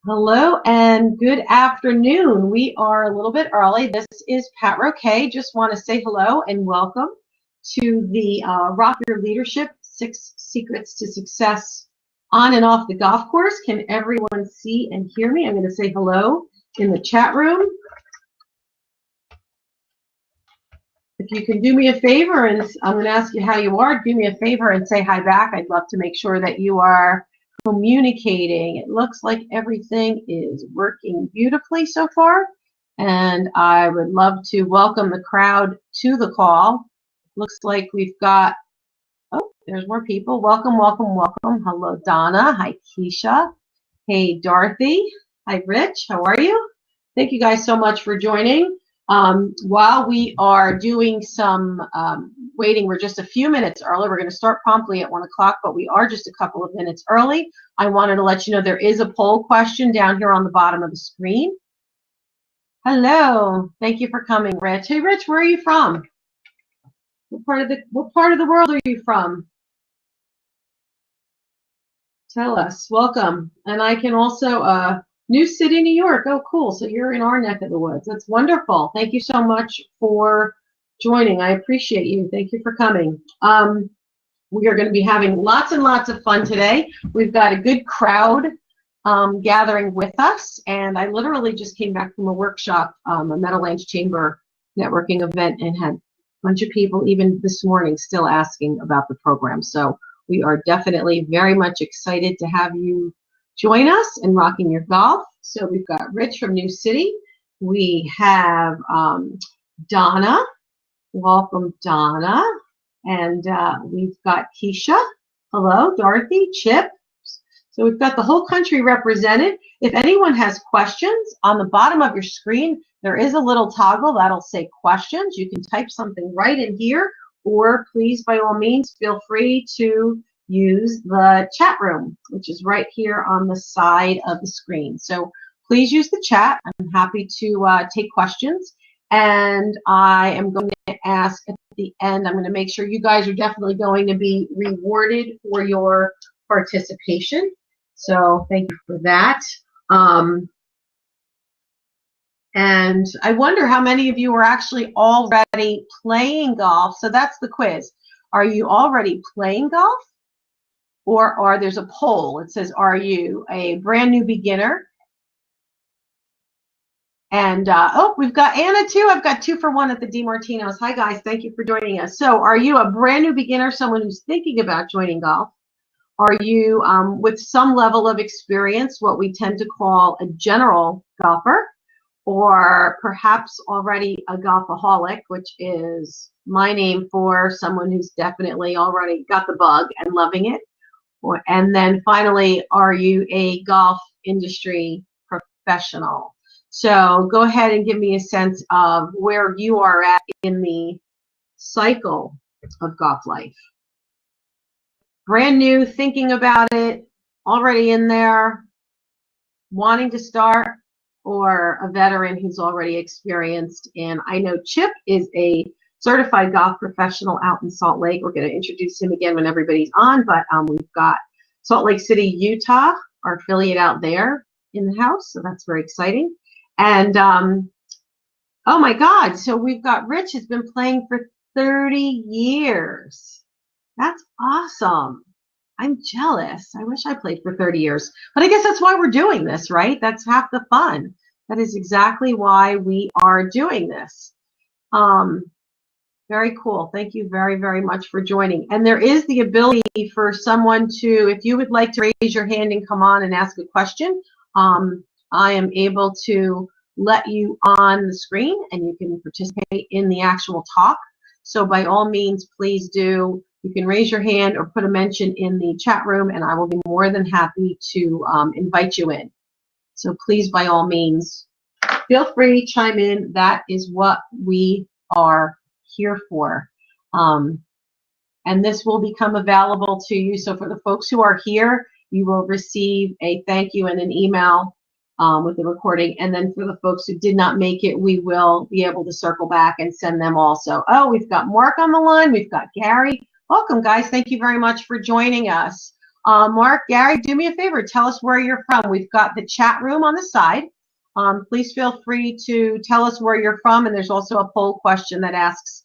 Hello and good afternoon. We are a little bit early. This is Pat Roque. Just want to say hello and welcome to the Rock Your Leadership 6 Secrets to Success on and off the golf course. Can everyone see and hear me? I'm going to say hello in the chat room. If you can do me a favor, and I'm going to ask you how you are, do me a favor and say hi back. I'd love to make sure that you are communicating. It looks like everything is working beautifully so far, and I would love to welcome the crowd to the call. Looks like we've got, oh, there's more people. Welcome, welcome, welcome. Hello, Donna. Hi, Keisha. Hey, Dorothy. Hi, Rich. How are you? Thank you guys so much for joining. While we are doing some waiting, we're just a few minutes early. We're going to start promptly at 1 o'clock, but we are just a couple of minutes early. I wanted to let you know there is a poll question down here on the bottom of the screen. Hello. Thank you for coming, Rich. Hey, Rich, where are you from? What part of the world are you from? Tell us. Welcome. And I can also New City, New York. Oh, cool. So you're in our neck of the woods. That's wonderful. Thank you so much for joining. I appreciate you. Thank you for coming. We are going to be having lots and lots of fun today. We've got a good crowd gathering with us. And I literally just came back from a workshop, a Meadowlands Chamber networking event, and had a bunch of people even this morning still asking about the program. So we are definitely very much excited to have you join us in Rocking Your Golf. So we've got Rich from New City. We have Donna. Welcome, Donna. And we've got Keisha. Hello, Dorothy, Chip. So we've got the whole country represented. If anyone has questions, on the bottom of your screen, there is a little toggle that'll say questions. You can type something right in here, or please, by all means, feel free to use the chat room, which is right here on the side of the screen. So please use the chat. I'm happy to take questions. And I am going to ask at the end, I'm going to make sure you guys are definitely going to be rewarded for your participation. So thank you for that. And I wonder how many of you are actually already playing golf. So that's the quiz. Are you already playing golf? Or there's a poll. It says, are you a brand new beginner? And, oh, we've got Anna too. I've got 2 for 1 at the DiMartino's. Hi, guys. Thank you for joining us. So are you a brand new beginner, someone who's thinking about joining golf? Are you with some level of experience, what we tend to call a general golfer? Or perhaps already a golfaholic, which is my name for someone who's definitely already got the bug and loving it? And then finally, are you a golf industry professional? So go ahead and give me a sense of where you are at in the cycle of golf life. Brand new, thinking about it, already in there, wanting to start, or a veteran who's already experienced. And I know Chip is a certified golf professional out in Salt Lake. We're going to introduce him again when everybody's on, but we've got Salt Lake City, Utah, our affiliate out there in the house, so that's very exciting. And oh my God, so we've got Rich has been playing for 30 years. That's awesome. I'm jealous. I wish I played for 30 years, but I guess that's why we're doing this, right? That's half the fun. That is exactly why we are doing this. Very cool. Thank you very, very much for joining. And there is the ability for someone to, if you would like to raise your hand and come on and ask a question, I am able to let you on the screen and you can participate in the actual talk. So by all means, please do. You can raise your hand or put a mention in the chat room and I will be more than happy to invite you in. So please, by all means, feel free, chime in. That is what we are here for. And this will become available to you. So for the folks who are here, you will receive a thank you and an email with the recording. And then for the folks who did not make it, we will be able to circle back and send them also. Oh, we've got Mark on the line. We've got Gary. Welcome, guys. Thank you very much for joining us. Mark, Gary, do me a favor. Tell us where you're from. We've got the chat room on the side. Please feel free to tell us where you're from. And there's also a poll question that asks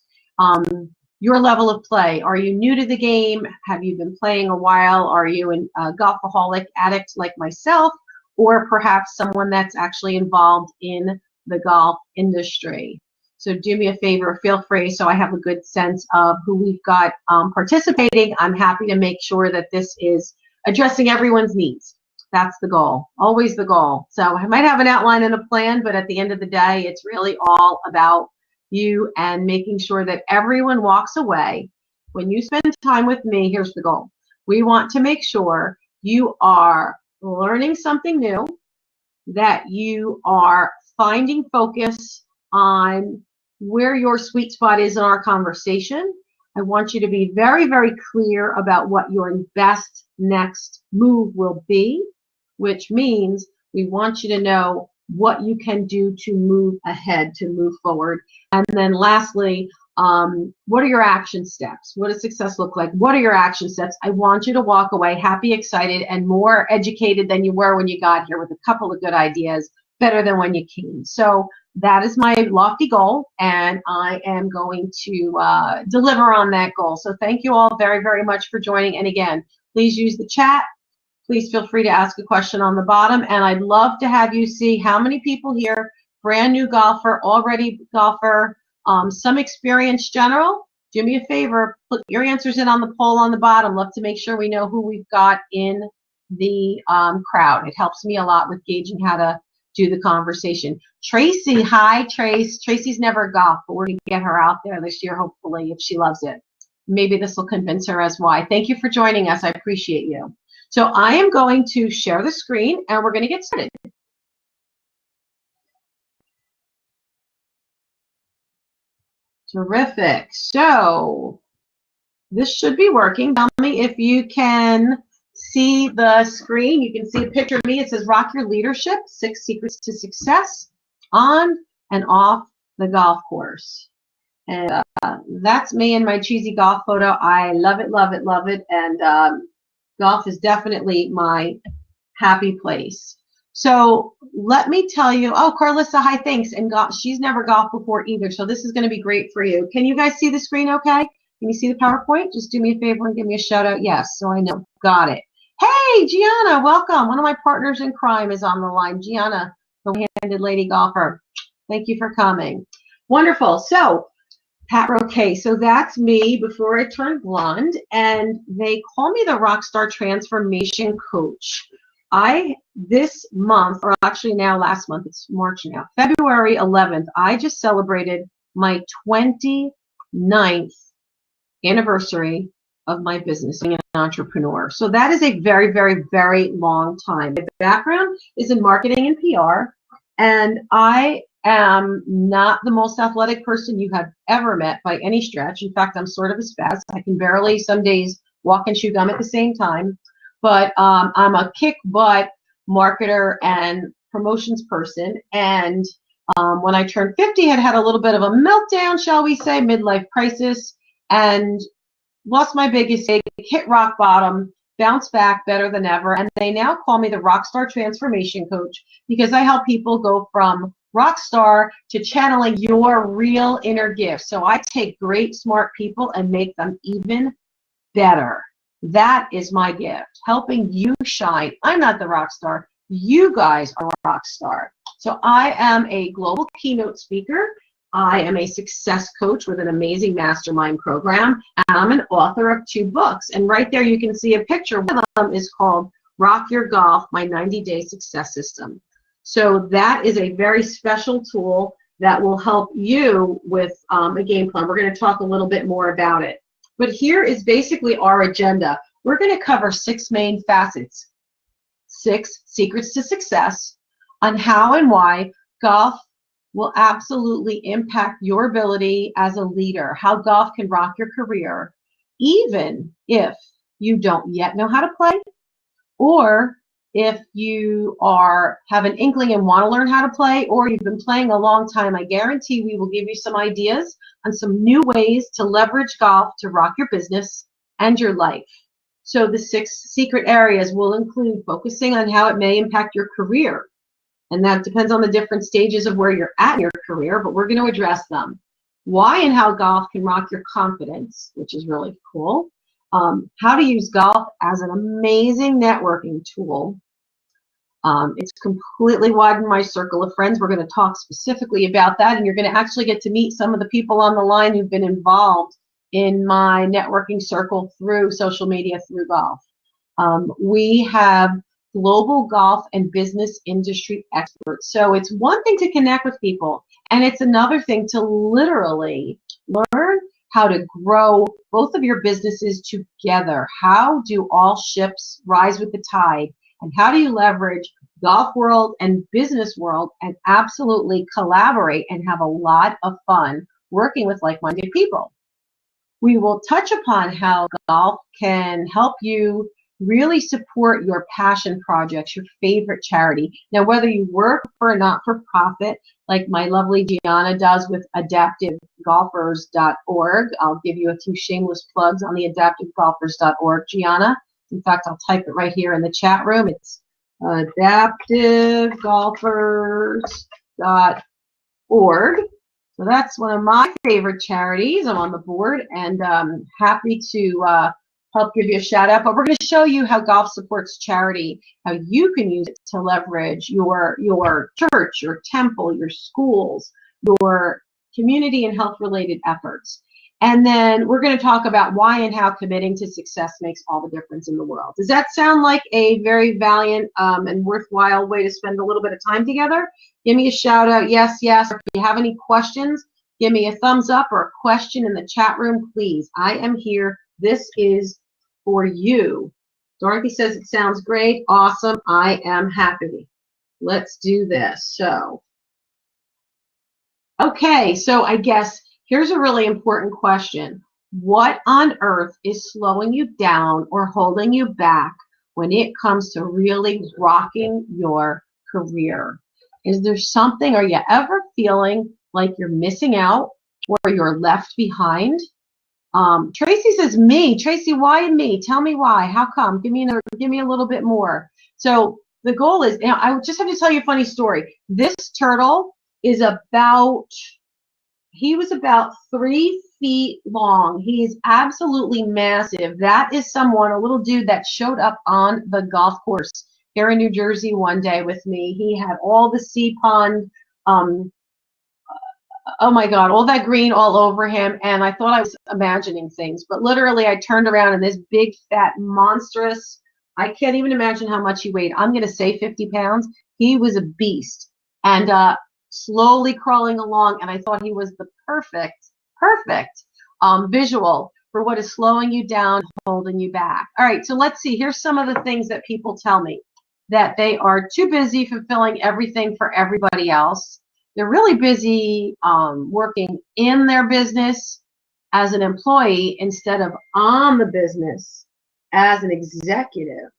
your level of play. Are you new to the game? Have you been playing a while? Are you a golfaholic addict like myself? Or perhaps someone that's actually involved in the golf industry? So do me a favor, feel free, so I have a good sense of who we've got participating. I'm happy to make sure that this is addressing everyone's needs. That's the goal, always the goal. So I might have an outline and a plan, but at the end of the day, it's really all about you and making sure that everyone walks away. When you spend time with me, here's the goal. We want to make sure you are learning something new, that you are finding focus on where your sweet spot is in our conversation. I want you to be very, very clear about what your best next move will be, which means we want you to know what you can do to move ahead, to move forward. And then lastly, what are your action steps? What does success look like? What are your action steps? I want you to walk away happy, excited, and more educated than you were when you got here, with a couple of good ideas, better than when you came. So that is my lofty goal, and I am going to deliver on that goal. So thank you all very, very much for joining. And again, please use the chat. Please feel free to ask a question on the bottom. And I'd love to have you see how many people here, brand new golfer, already golfer, some experience general. Do me a favor, put your answers in on the poll on the bottom. Love to make sure we know who we've got in the crowd. It helps me a lot with gauging how to do the conversation. Tracy, hi, Trace. Tracy's never golfed, but we're going to get her out there this year, hopefully, if she loves it. Maybe this will convince her as why. Thank you for joining us. I appreciate you. So I am going to share the screen, and we're going to get started. Terrific. So this should be working. Tell me if you can see the screen. You can see a picture of me. It says Rock Your Leadership, 6 Secrets to Success on and off the golf course. And that's me in my cheesy golf photo. I love it, love it, love it. And golf is definitely my happy place. So let me tell you, oh, Carlissa, hi, thanks. And she's never golfed before either. So this is going to be great for you. Can you guys see the screen okay? Can you see the PowerPoint? Just do me a favor and give me a shout out. Yes, so I know. Got it. Hey, Gianna, welcome. One of my partners in crime is on the line. Gianna, the one-handed lady golfer. Thank you for coming. Wonderful. So Pat Roque. So that's me before I turned blonde, and they call me the Rockstar Transformation Coach. This month, or actually now last month, it's March now, February 11th, I just celebrated my 29th anniversary of my business, being an entrepreneur. So that is a very, very, very long time. My background is in marketing and PR, and I am not the most athletic person you have ever met by any stretch. In fact, I'm sort of as fast. I can barely some days walk and chew gum at the same time. But I'm a kick butt marketer and promotions person. And when I turned 50, I had a little bit of a meltdown, shall we say, midlife crisis, and lost my biggest stake, hit rock bottom, bounced back better than ever. And they now call me the Rockstar Transformation Coach because I help people go from rock star to channeling your real inner gifts. So I take great, smart people and make them even better. That is my gift, helping you shine. I'm not the rock star. You guys are a rock star. So I am a global keynote speaker. I am a success coach with an amazing mastermind program. And I'm an author of 2 books. And right there you can see a picture. One of them is called Rock Your Golf, My 90-Day Success System. So that is a very special tool that will help you with a game plan. We're going to talk a little bit more about it. But here is basically our agenda. We're going to cover 6 main facets, 6 secrets to success on how and why golf will absolutely impact your ability as a leader, how golf can rock your career, even if you don't yet know how to play, or if you have an inkling and want to learn how to play, or you've been playing a long time. I guarantee we will give you some ideas on some new ways to leverage golf to rock your business and your life. So the 6 secret areas will include focusing on how it may impact your career. And that depends on the different stages of where you're at in your career, but we're going to address them. Why and how golf can rock your confidence, which is really cool. How to use golf as an amazing networking tool. It's completely widened my circle of friends. We're going to talk specifically about that, and you're going to actually get to meet some of the people on the line who've been involved in my networking circle through social media, through golf. We have global golf and business industry experts. So it's one thing to connect with people, and it's another thing to literally learn how to grow both of your businesses together. How do all ships rise with the tide? And how do you leverage golf world and business world and absolutely collaborate and have a lot of fun working with like-minded people? We will touch upon how golf can help you really support your passion projects, your favorite charity. Now, whether you work for a not-for-profit, like my lovely Gianna does with adaptivegolfers.org. I'll give you a few shameless plugs on the adaptivegolfers.org, Gianna. In fact, I'll type it right here in the chat room. It's adaptivegolfers.org. So that's one of my favorite charities. I'm on the board, and happy to help give you a shout out. But we're going to show you how golf supports charity, how you can use it to leverage your church, your temple, your schools, your community and health related efforts. And then we're going to talk about why and how committing to success makes all the difference in the world. Does that sound like a very valiant and worthwhile way to spend a little bit of time together? Give me a shout out, yes, yes. Or if you have any questions, give me a thumbs up or a question in the chat room, please. I am here. This is for you. Dorothy says it sounds great. Awesome. I am happy. Let's do this. Okay, so I guess here's a really important question. What on earth is slowing you down or holding you back when it comes to really rocking your career? Is there something, are you ever feeling like you're missing out or you're left behind? Tracy says me. Tracy, why me? Tell me why. How come? Give me a little bit more. So the goal is, I just have to tell you a funny story. This turtle is he was about 3 feet long. He is absolutely massive. That is a little dude that showed up on the golf course here in New Jersey one day with me. He had all the sea pond, oh my God, all that green all over him. And I thought I was imagining things, but literally I turned around and this big, fat, monstrous, I can't even imagine how much he weighed. I'm going to say 50 pounds. He was a beast. And slowly crawling along, and I thought he was the perfect visual for what is slowing you down, holding you back. All right, so let's see. Here's some of the things that people tell me. That they are too busy fulfilling everything for everybody else. They're really busy working in their business as an employee instead of on the business as an executive.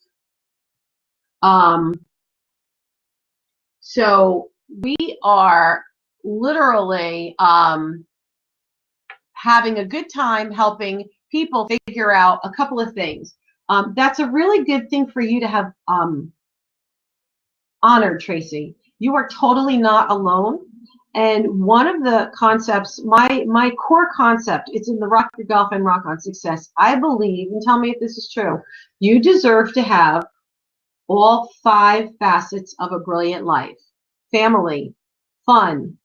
So we are literally having a good time helping people figure out a couple of things. That's a really good thing for you to have honored, Tracy. You are totally not alone. And one of the concepts, my core concept, it's in the Rock Your Golf and Rock on Success. I believe, and tell me if this is true, you deserve to have all 5 facets of a brilliant life. Family, fun,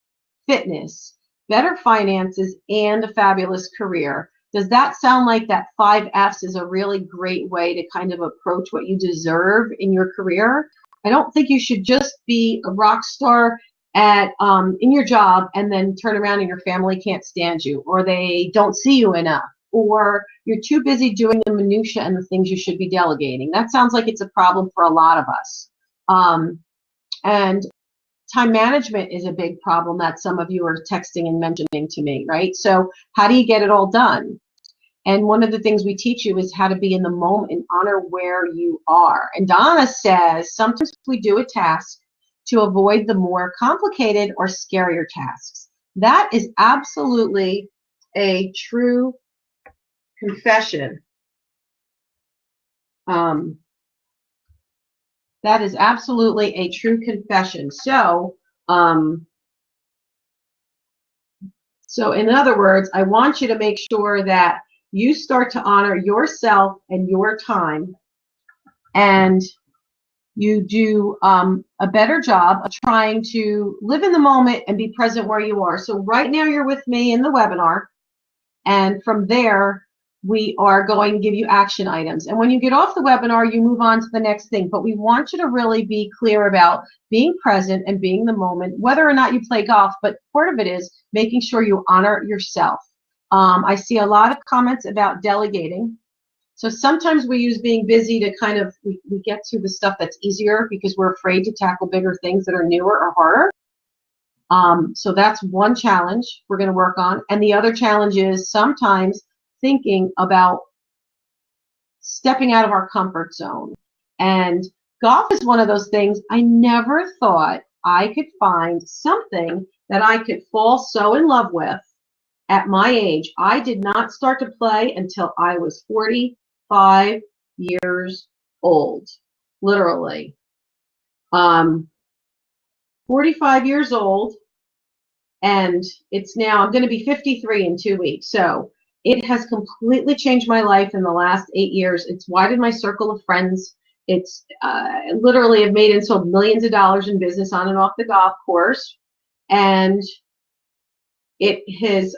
fitness, better finances, and a fabulous career. Does that sound like that 5 F's is a really great way to kind of approach what you deserve in your career? I don't think you should just be a rock star at in your job and then turn around and your family can't stand you, or they don't see you enough, or you're too busy doing the minutia and the things you should be delegating. That sounds like it's a problem for a lot of us. And time management is a big problem that some of you are texting and mentioning to me, right? So how do you get it all done? And one of the things we teach you is how to be in the moment and honor where you are. And Donna says, sometimes we do a task to avoid the more complicated or scarier tasks. That is absolutely a true confession. That is absolutely a true confession. So, so in other words, I want you to make sure that you start to honor yourself and your time, and you do a better job of trying to live in the moment and be present where you are. So right now you're with me in the webinar, and from there, we are going to give you action items. And when you get off the webinar, you move on to the next thing. But we want you to really be clear about being present and being the moment, whether or not you play golf. But part of it is making sure you honor yourself. I see a lot of comments about delegating. So sometimes we use being busy to kind of, we get through the stuff that's easier because we're afraid to tackle bigger things that are newer or harder. So that's one challenge we're going to work on. And the other challenge is sometimes thinking about stepping out of our comfort zone. And golf is one of those things I never thought I could find something that I could fall so in love with at my age. I did not start to play until I was 45 years old, literally. 45 years old, and it's now, I'm going to be 53 in 2 weeks. So it has completely changed my life in the last 8 years. It's widened my circle of friends. It's literally have made and sold millions of dollars in business on and off the golf course. And it has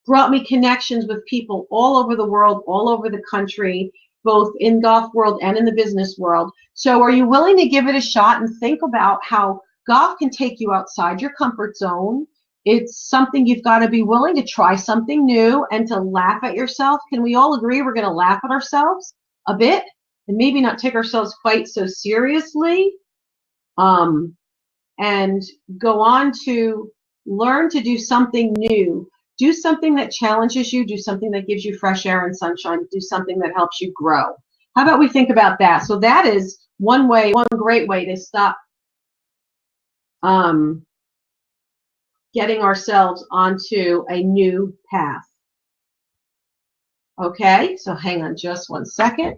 brought me connections with people all over the world, all over the country, both in golf world and in the business world. So are you willing to give it a shot and think about how golf can take you outside your comfort zone? It's something you've got to be willing to try something new and to laugh at yourself. Can we all agree we're going to laugh at ourselves a bit and maybe not take ourselves quite so seriously, and go on to learn to do something new? Do something that challenges you. Do something that gives you fresh air and sunshine. Do something that helps you grow. How about we think about that? So that is one way, one great way to stop getting ourselves onto a new path. Okay, so hang on just 1 second.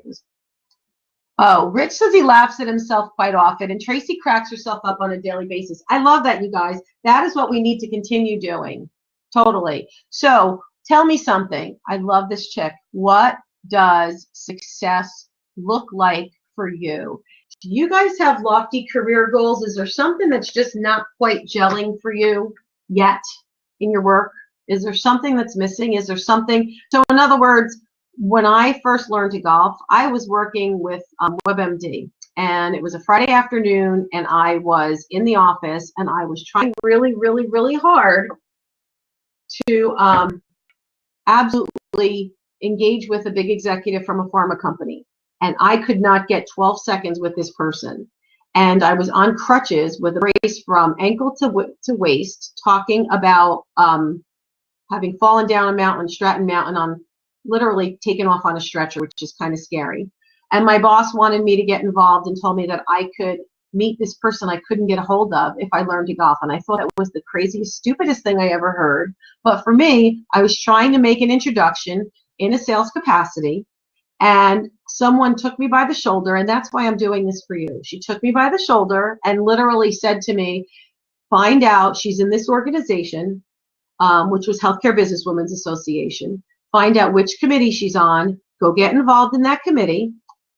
Oh, Rich says he laughs at himself quite often, and Tracy cracks herself up on a daily basis. I love that, you guys. That is what we need to continue doing. Totally. So tell me something. I love this chick. What does success look like for you? Do you guys have lofty career goals? Is there something that's just not quite gelling for you yet in your work? Is there something that's missing? Is there something? So in other words, when I first learned to golf, I was working with WebMD, and it was a Friday afternoon, and I was in the office, and I was trying really, really, really hard to absolutely engage with a big executive from a pharma company. And I could not get 12 seconds with this person. And I was on crutches with a brace from ankle to waist, talking about having fallen down a mountain, Stratton Mountain, on literally taken off on a stretcher, which is kind of scary. And my boss wanted me to get involved and told me that I could meet this person I couldn't get a hold of if I learned to golf. And I thought it was the craziest, stupidest thing I ever heard. But for me, I was trying to make an introduction in a sales capacity, and someone took me by the shoulder, and that's why I'm doing this for you. She took me by the shoulder and literally said to me, find out, she's in this organization, which was Healthcare Businesswomen's Association. Find out which committee she's on, go get involved in that committee,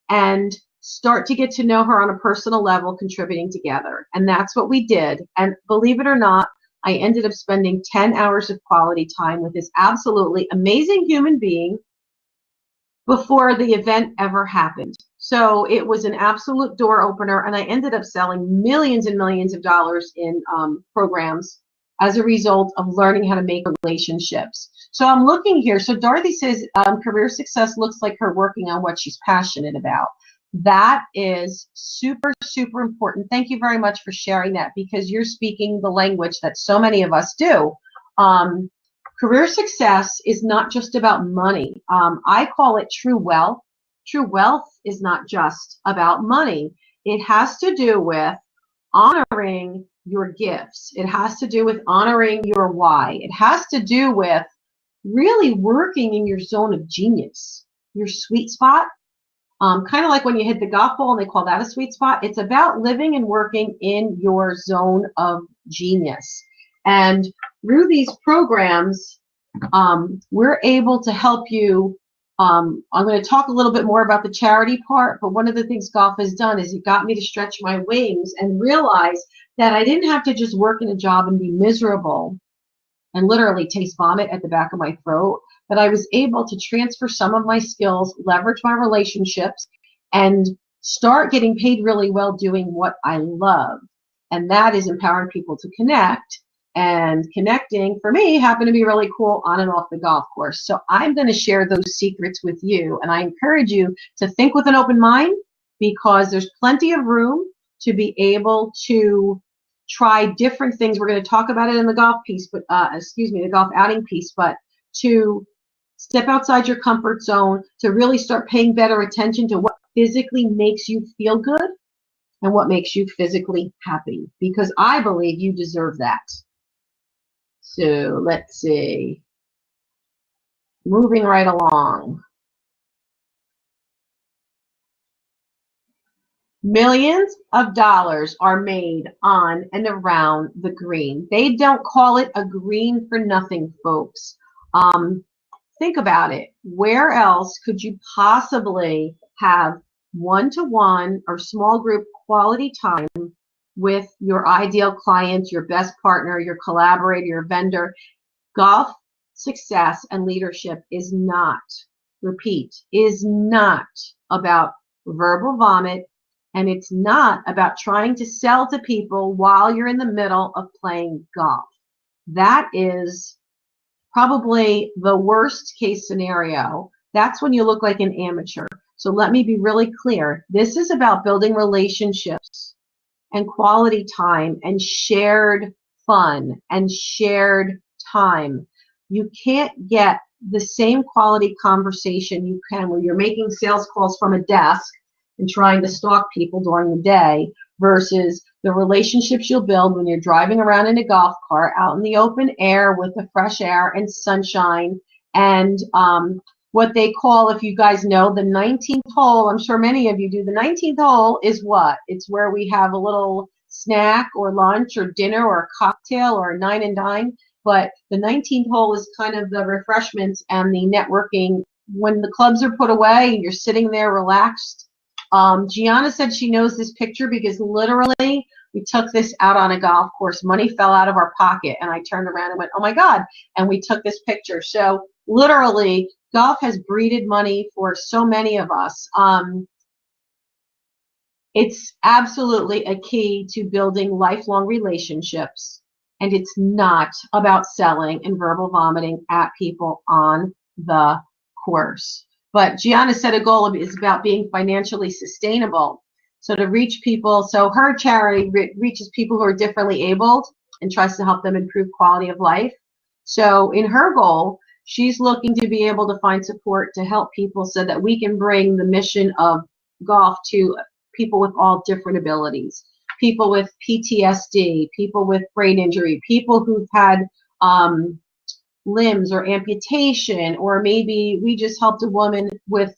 and start to get to know her on a personal level, contributing together. And that's what we did. And believe it or not, I ended up spending 10 hours of quality time with this absolutely amazing human being before the event ever happened. So it was an absolute door opener, and I ended up selling millions and millions of dollars in programs as a result of learning how to make relationships. So I'm looking here. So Dorothy says career success looks like her working on what she's passionate about. That is super, super important. Thank you very much for sharing that, because you're speaking the language that so many of us do. Career success is not just about money. I call it true wealth. True wealth is not just about money. It has to do with honoring your gifts. It has to do with honoring your why. It has to do with really working in your zone of genius, your sweet spot, kind of like when you hit the golf ball and they call that a sweet spot. It's about living and working in your zone of genius. And through these programs, we're able to help you. I'm going to talk a little bit more about the charity part, but one of the things golf has done is it got me to stretch my wings and realize that I didn't have to just work in a job and be miserable and literally taste vomit at the back of my throat, that I was able to transfer some of my skills, leverage my relationships, and start getting paid really well doing what I love. And that is empowering people to connect. And connecting, for me, happened to be really cool on and off the golf course. So I'm going to share those secrets with you. And I encourage you to think with an open mind, because there's plenty of room to be able to try different things. We're going to talk about it in the golf piece, but the golf outing piece, but to step outside your comfort zone, to really start paying better attention to what physically makes you feel good and what makes you physically happy, because I believe you deserve that. So let's see. Moving right along. Millions of dollars are made on and around the green. They don't call it a green for nothing, folks. Think about it. Where else could you possibly have one-to-one or small group quality time with your ideal client, your best partner, your collaborator, your vendor? Golf success and leadership is not, repeat, is not about verbal vomit, and it's not about trying to sell to people while you're in the middle of playing golf. That is probably the worst case scenario. That's when you look like an amateur. So let me be really clear. This is about building relationships and quality time and shared fun and shared time. You can't get the same quality conversation you can when you're making sales calls from a desk and trying to stalk people during the day versus the relationships you'll build when you're driving around in a golf cart out in the open air with the fresh air and sunshine and what they call, if you guys know, the 19th hole. I'm sure many of you do. The 19th hole is what? It's where we have a little snack or lunch or dinner or a cocktail or a nine and dine. But the 19th hole is kind of the refreshments and the networking when the clubs are put away and you're sitting there relaxed. Gianna said she knows this picture because literally we took this out on a golf course. Money fell out of our pocket and I turned around and went, oh my God. And we took this picture. So literally golf has breeded money for so many of us. It's absolutely a key to building lifelong relationships. And it's not about selling and verbal vomiting at people on the course. But Gianna said a goal is about being financially sustainable. So to reach people, so her charity reaches people who are differently abled and tries to help them improve quality of life. So in her goal, she's looking to be able to find support to help people so that we can bring the mission of golf to people with all different abilities. People with PTSD, people with brain injury, people who've had limbs or amputation, or maybe we just helped a woman with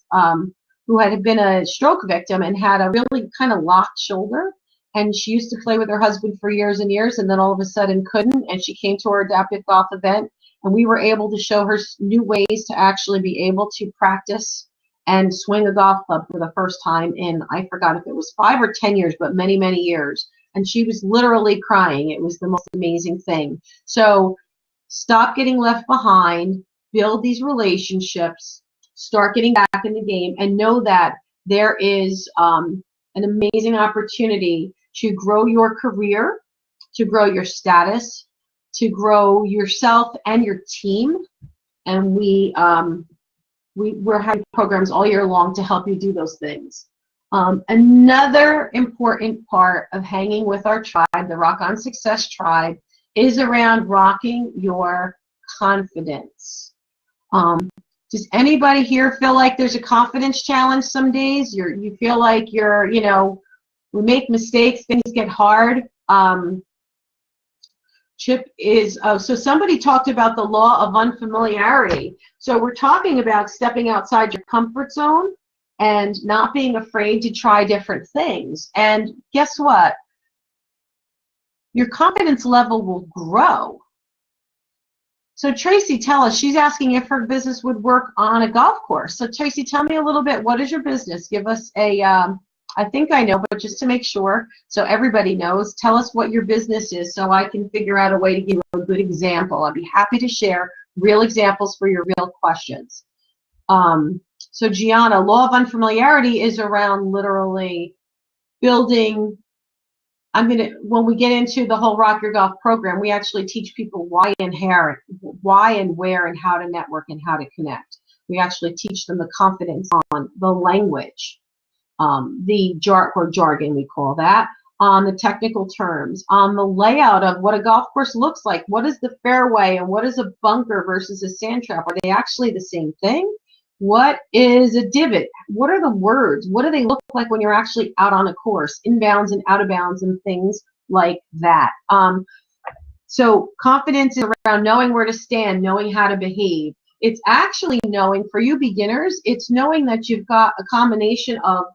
who had been a stroke victim and had a really kind of locked shoulder, and she used to play with her husband for years and years, and then all of a sudden couldn't, and she came to our adaptive golf event, and we were able to show her new ways to actually be able to practice and swing a golf club for the first time in, I forgot if it was 5 or 10 years, but many, many years. And she was literally crying. It was the most amazing thing. So stop getting left behind, build these relationships, start getting back in the game, and know that there is an amazing opportunity to grow your career, to grow your status, to grow yourself and your team. And we're having programs all year long to help you do those things. Another important part of hanging with our tribe, the Rock on Success tribe, is around rocking your confidence. Does anybody here feel like there's a confidence challenge some days? You feel like you're, we make mistakes, things get hard. Chip is, so somebody talked about the law of unfamiliarity. So we're talking about stepping outside your comfort zone and not being afraid to try different things. And guess what? Your confidence level will grow. So Tracy, tell us, she's asking if her business would work on a golf course. So Tracy, tell me a little bit, what is your business? Give us a, I think I know, but just to make sure, so everybody knows, tell us what your business is so I can figure out a way to give a good example. I'd be happy to share real examples for your real questions. So Gianna, law of unfamiliarity is around literally building. When we get into the whole Rock Your Golf program, we actually teach people why and where and how to network and how to connect. We actually teach them the confidence on the language, the jargon we call that, on the technical terms, on the layout of what a golf course looks like. What is the fairway and what is a bunker versus a sand trap? Are they actually the same thing? What is a divot? What are the words? What do they look like when you're actually out on a course, inbounds and out of bounds and things like that? So confidence is around knowing where to stand, knowing how to behave. It's actually knowing, for you beginners, it's knowing that you've got a combination of,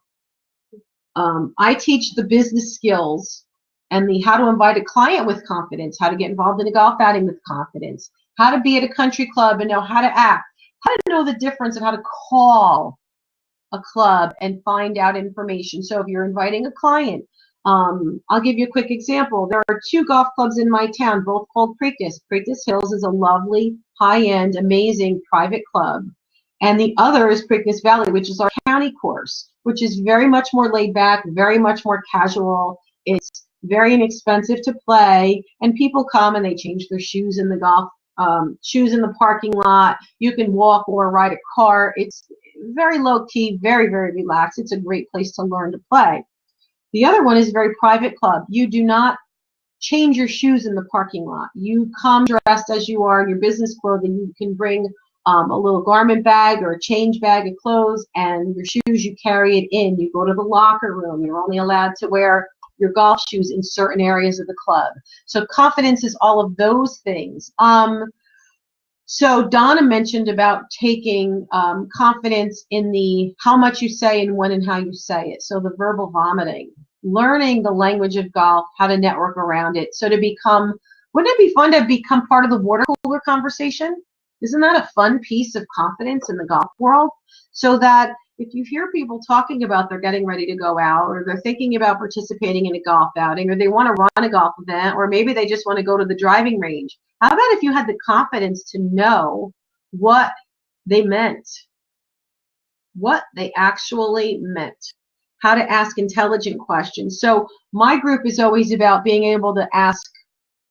I teach the business skills and the how to invite a client with confidence, how to get involved in a golf outing with confidence, how to be at a country club and know how to act, how to know the difference and how to call a club and find out information. So if you're inviting a client, I'll give you a quick example. There are 2 golf clubs in my town, both called Preakness. Preakness Hills is a lovely, high-end, amazing private club. And the other is Preakness Valley, which is our county course, which is very much more laid back, very much more casual. It's very inexpensive to play, and people come and they change their shoes in the golf shoes in the parking lot. You can walk or ride a car. It's very low key, very, very relaxed. It's a great place to learn to play. The other one is a very private club. You do not change your shoes in the parking lot. You come dressed as you are in your business clothing. You can bring a little garment bag or a change bag of clothes, and your shoes, you carry it in. You go to the locker room. You're only allowed to wear your golf shoes in certain areas of the club. So confidence is all of those things. So Donna mentioned about taking confidence in the how much you say and when and how you say it. So the verbal vomiting, learning the language of golf, how to network around it. So to become, wouldn't it be fun to become part of the water cooler conversation? Isn't that a fun piece of confidence in the golf world? So that if you hear people talking about they're getting ready to go out, or they're thinking about participating in a golf outing, or they want to run a golf event, or maybe they just want to go to the driving range, how about if you had the confidence to know what they meant, what they actually meant, how to ask intelligent questions. So my group is always about being able to ask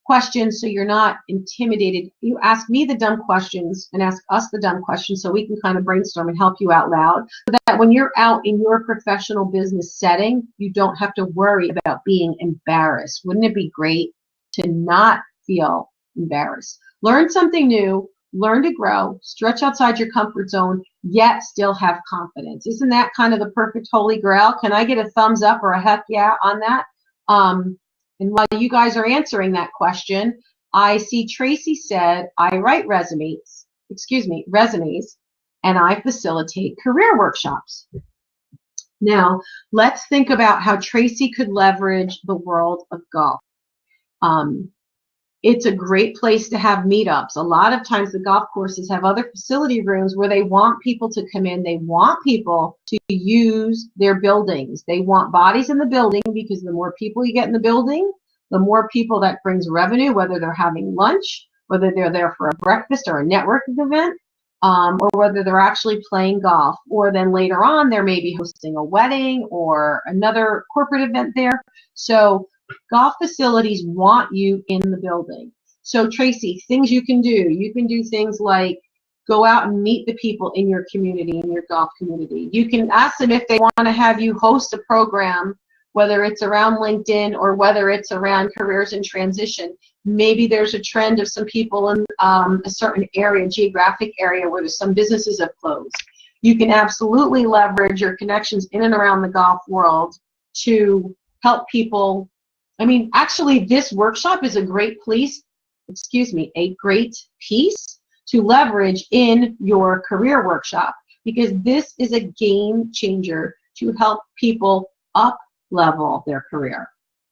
questions so you're not intimidated. You ask me the dumb questions and ask us the dumb questions so we can kind of brainstorm and help you out loud, so that when you're out in your professional business setting, you don't have to worry about being embarrassed. Wouldn't it be great to not feel embarrassed? Learn something new, learn to grow, stretch outside your comfort zone, yet still have confidence. Isn't that kind of the perfect holy grail? Can I get a thumbs up or a heck yeah on that? And while you guys are answering that question, I see Tracy said, I write resumes, and I facilitate career workshops. Now, let's think about how Tracy could leverage the world of golf. It's a great place to have meetups. A lot of times the golf courses have other facility rooms where they want people to come in. They want people to use their buildings. They want bodies in the building, because the more people you get in the building, the more people that brings revenue, whether they're having lunch, whether they're there for a breakfast or a networking event, or whether they're actually playing golf. Or then later on, they're maybe hosting a wedding or another corporate event there. So golf facilities want you in the building. So Tracy, things you can do. You can do things like go out and meet the people in your community, in your golf community. You can ask them if they want to have you host a program, whether it's around LinkedIn or whether it's around careers in transition. Maybe there's a trend of some people in a certain area, geographic area, where some businesses have closed. You can absolutely leverage your connections in and around the golf world to help people. I mean, actually, this workshop is a great piece to leverage in your career workshop. because this is a game changer to help people up level their career.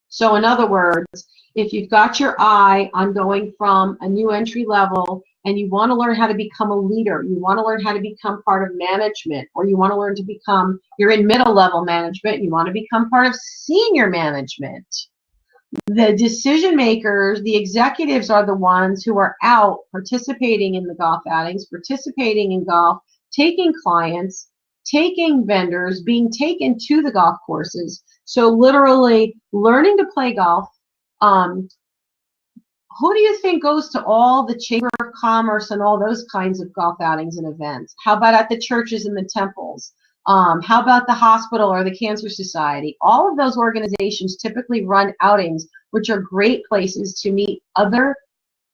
So in other words, if you've got your eye on going from a new entry level and you want to learn how to become a leader, you want to learn how to become part of management, or you want to learn to become, you're in middle level management, you want to become part of senior management. The decision makers, the executives are the ones who are out participating in the golf outings, participating in golf, taking clients, taking vendors, being taken to the golf courses. So literally learning to play golf. Who do you think goes to all the Chamber of Commerce and all those kinds of golf outings and events? How about at the churches and the temples? How about the hospital or the Cancer Society? All of those organizations typically run outings, which are great places to meet other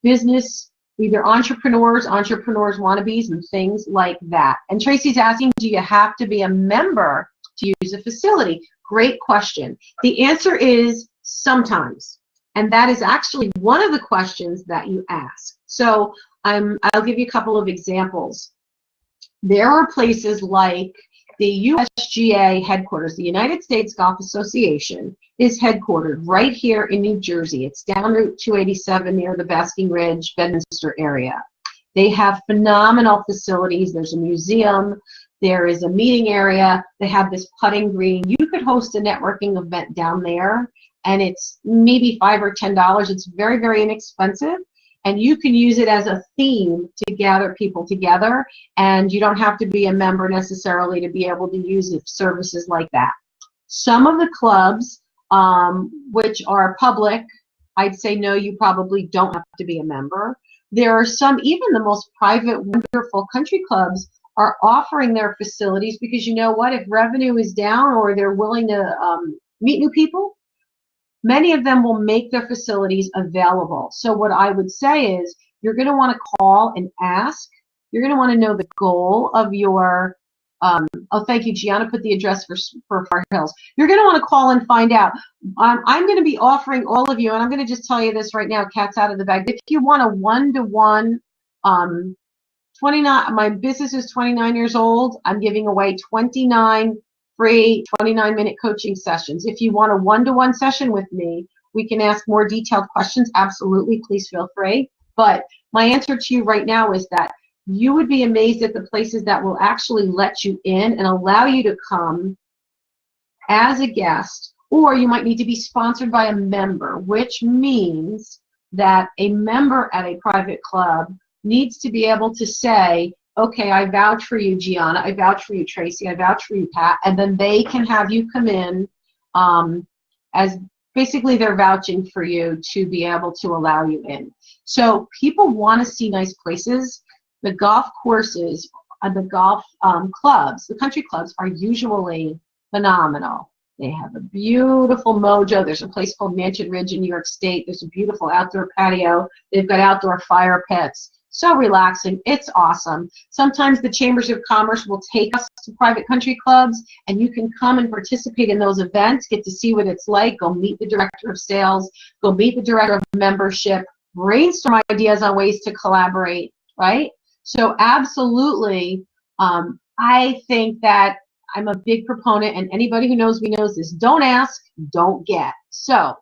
business, either entrepreneurs wannabes, and things like that. And Tracy's asking, do you have to be a member to use a facility? Great question. The answer is sometimes. And that is actually one of the questions that you ask. So I'll give you a couple of examples. There are places like the USGA headquarters, the United States Golf Association, is headquartered right here in New Jersey. It's down Route 287 near the Basking Ridge, Bedminster area. They have phenomenal facilities. There's a museum. There is a meeting area. They have this putting green. You could host a networking event down there, and it's maybe $5 or $10. It's very, very inexpensive. And you can use it as a theme to gather people together, and you don't have to be a member necessarily to be able to use services like that. Some of the clubs, which are public, I'd say no, you probably don't have to be a member. There are some, even the most private, wonderful country clubs are offering their facilities because you know what, if revenue is down or they're willing to meet new people, many of them will make their facilities available. So what I would say is you're going to want to call and ask. You're going to want to know the goal of your, oh, thank you, Gianna, put the address for Far Hills. You're going to want to call and find out. I'm going to be offering all of you, and I'm going to just tell you this right now, cat's out of the bag. If you want a one-to-one, 29, my business is 29 years old. I'm giving away 29 free 29-minute coaching sessions. If you want a one-to-one session with me, we can ask more detailed questions. Absolutely, please feel free. But my answer to you right now is that you would be amazed at the places that will actually let you in and allow you to come as a guest, or you might need to be sponsored by a member, which means that a member at a private club needs to be able to say, okay, I vouch for you, Gianna, I vouch for you, Tracy, I vouch for you, Pat, and then they can have you come in as basically they're vouching for you to be able to allow you in. So people want to see nice places. The golf courses, the golf clubs, the country clubs are usually phenomenal. They have a beautiful mojo. There's a place called Mansion Ridge in New York State. There's a beautiful outdoor patio. They've got outdoor fire pits. So relaxing. It's awesome. Sometimes the Chambers of Commerce will take us to private country clubs, and you can come and participate in those events, get to see what it's like, go meet the director of sales, go meet the director of membership, brainstorm ideas on ways to collaborate, right? So absolutely, I think that I'm a big proponent, and anybody who knows me knows this, don't ask, don't get. So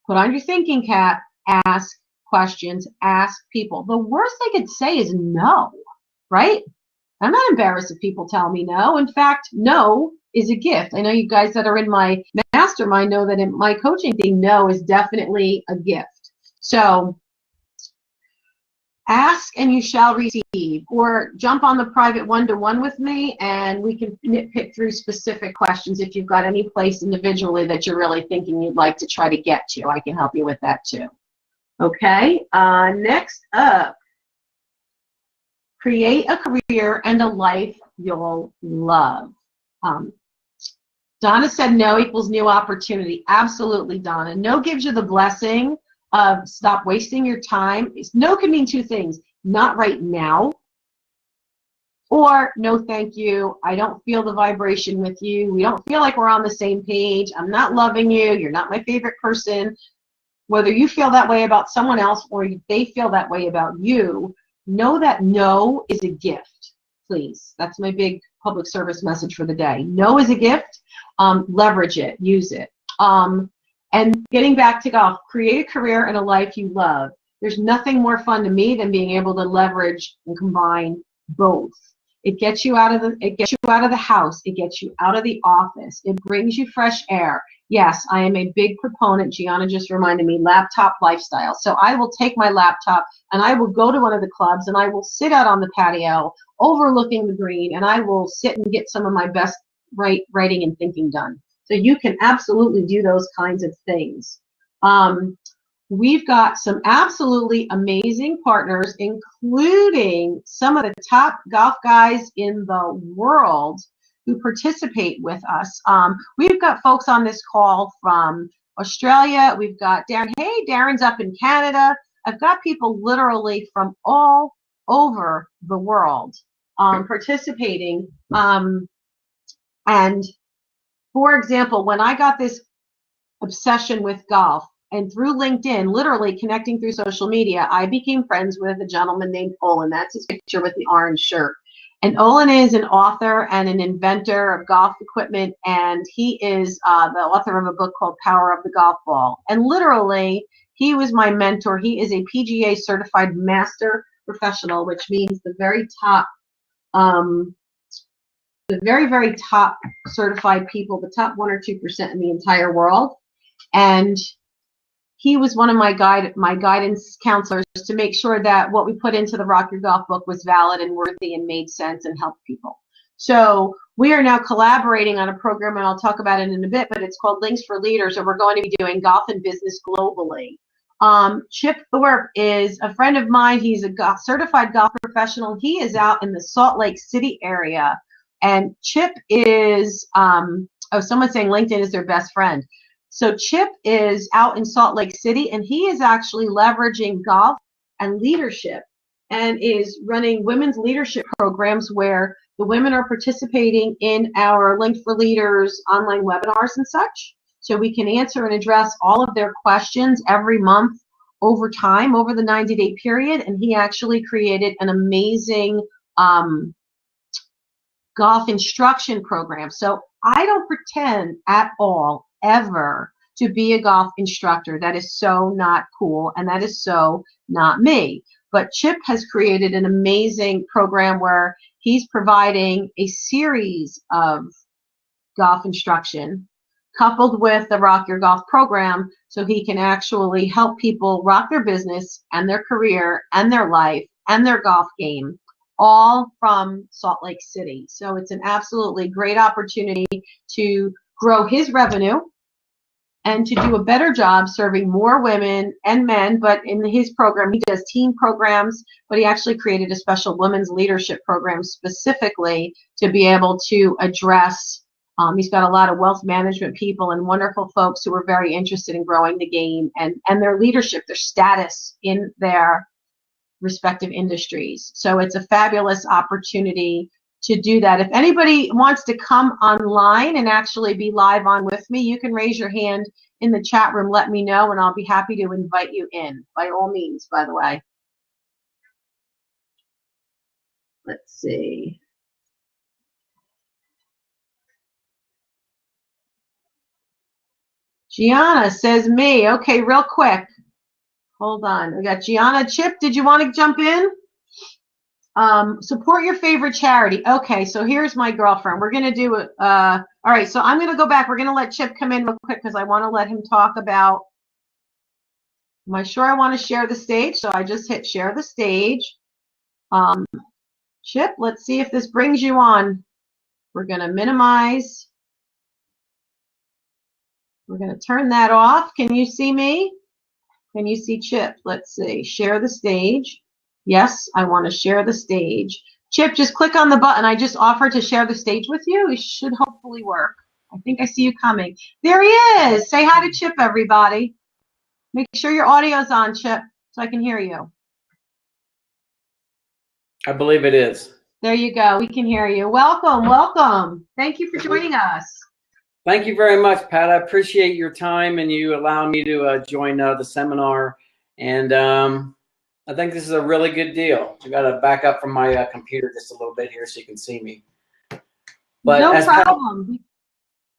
put on your thinking cap, ask questions, ask people. The worst I could say is no, right? I'm not embarrassed if people tell me no. In fact, no is a gift. I know you guys that are in my mastermind know that in my coaching thing, no is definitely a gift. So ask and you shall receive, or jump on the private one-to-one with me and we can nitpick through specific questions. If you've got any place individually that you're really thinking you'd like to try to get to, I can help you with that too. Okay, next up, create a career and a life you'll love. Donna said no equals new opportunity. Absolutely, Donna. No gives you the blessing of stop wasting your time. No can mean two things. Not right now, or no thank you. I don't feel the vibration with you. We don't feel like we're on the same page. I'm not loving you. You're not my favorite person. Whether you feel that way about someone else or they feel that way about you, know that no is a gift. please. That's my big public service message for the day. No is a gift. Leverage it. Use it. And getting back to golf, create a career and a life you love. There's nothing more fun to me than being able to leverage and combine both. It gets you out of the house. It gets you out of the office. It brings you fresh air. Yes, I am a big proponent. Gianna just reminded me, laptop lifestyle. So I will take my laptop and I will go to one of the clubs and I will sit out on the patio overlooking the green and I will sit and get some of my best writing and thinking done. So you can absolutely do those kinds of things. We've got some absolutely amazing partners, including some of the top golf guys in the world who participate with us. We've got folks on this call from Australia. We've got Darren. Hey, Darren's up in Canada. I've got people literally from all over the world participating. And for example, when I got this obsession with golf, and through LinkedIn, literally connecting through social media, I became friends with a gentleman named Olin. That's his picture with the orange shirt. And Olin is an author and an inventor of golf equipment, and he is the author of a book called Power of the Golf Ball. And literally, he was my mentor. He is a PGA certified master professional, which means the very top, the very, very top certified people, the top 1 or 2% in the entire world. And he was one of my guidance counselors to make sure that what we put into the Rock Your Golf book was valid and worthy and made sense and helped people. So we are now collaborating on a program, and I'll talk about it in a bit, but it's called Links for Leaders, and we're going to be doing golf and business globally. Chip Thorpe is a friend of mine. He's a certified golf professional. He is out in the Salt Lake City area, and Chip is, someone's saying LinkedIn is their best friend. So Chip is out in Salt Lake City, and he is actually leveraging golf and leadership and is running women's leadership programs where the women are participating in our Link for Leaders online webinars and such. So we can answer and address all of their questions every month over time, over the 90-day period. And he actually created an amazing golf instruction program. So I don't pretend at all ever to be a golf instructor. That is so not cool, and that is so not me. But Chip has created an amazing program where he's providing a series of golf instruction coupled with the Rock Your Golf program, so he can actually help people rock their business and their career and their life and their golf game, all from Salt Lake City. So it's an absolutely great opportunity to grow his revenue and to do a better job serving more women and men. But in his program, he does team programs, but he actually created a special women's leadership program specifically to be able to address, he's got a lot of wealth management people and wonderful folks who are very interested in growing the game and their leadership, their status in their respective industries. So it's a fabulous opportunity to do that. If anybody wants to come online and actually be live on with me, you can raise your hand in the chat room, let me know, and I'll be happy to invite you in, by all means, by the way. Let's see. Gianna says me. Okay, real quick. Hold on. We got Gianna. Chip, did you want to jump in? Support your favorite charity. Okay, so here's my girlfriend. We're going to do it. All right, so I'm going to go back. We're going to let Chip come in real quick because I want to let him talk about, am I sure I want to share the stage? So I just hit share the stage. Chip, let's see if this brings you on. We're going to minimize. We're going to turn that off. Can you see me? Can you see Chip? Let's see. Share the stage. Yes, I want to share the stage. Chip, just click on the button. I just offered to share the stage with you. It should hopefully work. I think I see you coming. There he is. Say hi to Chip, everybody. Make sure your audio's on, Chip, so I can hear you. I believe it is. There you go. We can hear you. Welcome, welcome. Thank you for joining us. Thank you very much, Pat. I appreciate your time and you allowing me to join the seminar. And I think this is a really good deal. I got to back up from my computer just a little bit here so you can see me. But No problem.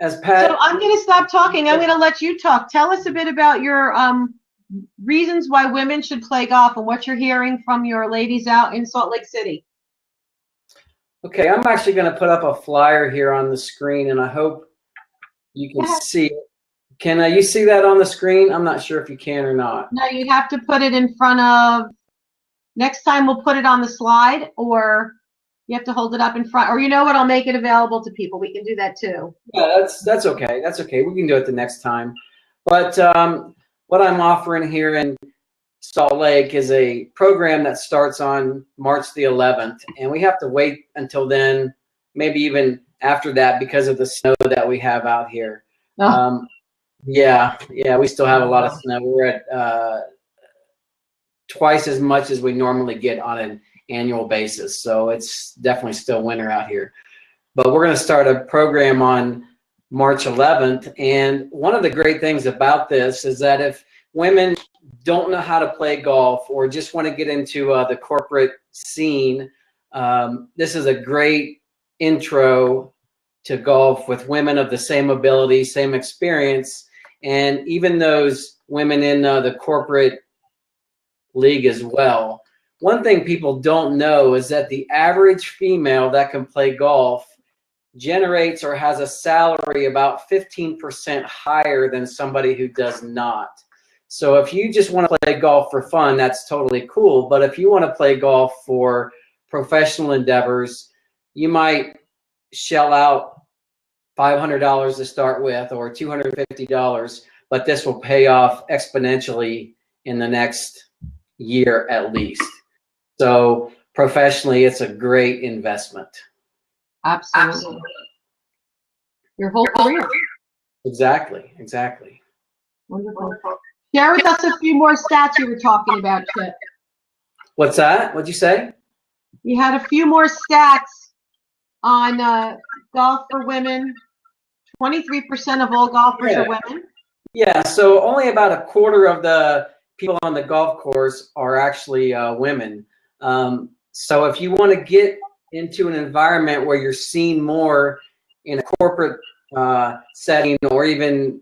As Pat, so I'm going to stop talking. I'm going to let you talk. Tell us a bit about your reasons why women should play golf and what you're hearing from your ladies out in Salt Lake City. Okay, I'm actually going to put up a flyer here on the screen, and I hope you can see it. Can you see that on the screen? I'm not sure if you can or not. No, you'd have to put it in front of. Next time we'll put it on the slide, or you have to hold it up in front. Or you know what? I'll make it available to people. We can do that too. Yeah, that's okay. That's okay. We can do it the next time. But what I'm offering here in Salt Lake is a program that starts on March the 11th, and we have to wait until then, maybe even after that, because of the snow that we have out here. Oh. Yeah, we still have a lot of snow. We're at twice as much as we normally get on an annual basis, so it's definitely still winter out here. But we're going to start a program on March 11th, and one of the great things about this is that if women don't know how to play golf or just want to get into the corporate scene, this is a great intro to golf with women of the same ability, same experience, and even those women in the corporate league as well. One thing people don't know is that the average female that can play golf generates or has a salary about 15% higher than somebody who does not. So if you just want to play golf for fun, that's totally cool. But if you want to play golf for professional endeavors, you might shell out $500 to start with or $250, but this will pay off exponentially in the next year at least. So professionally, it's a great investment. Absolutely. Your whole career. Exactly. Wonderful. Share with us a few more stats you were talking about, Chip. What's that? What'd you say? You had a few more stats on golf for women. 23% of all golfers are women. Yeah, so only about a quarter of the people on the golf course are actually women. So if you want to get into an environment where you're seen more in a corporate setting, or even,